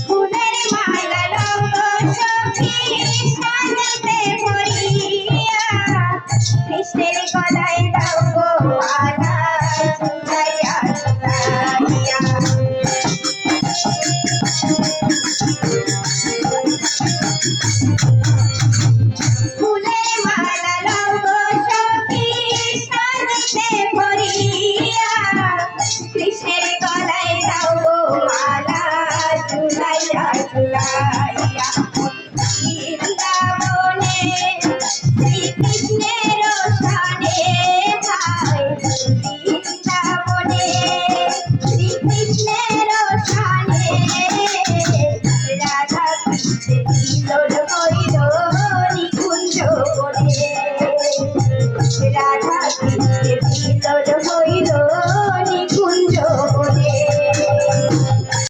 ফুলের মালা রঙ্গ সখী সাজাতে ভরিয়া কৃষ্ণের গলায় দাও গো মালা ঝুলাইয়া ঝুলাইয়া। ফুলের মালা রঙ্গ সখী সাজাতে ভরিয়া কৃষ্ণের গলায় দাও গো মালা ঝুলাইয়া ঝুলাইয়া।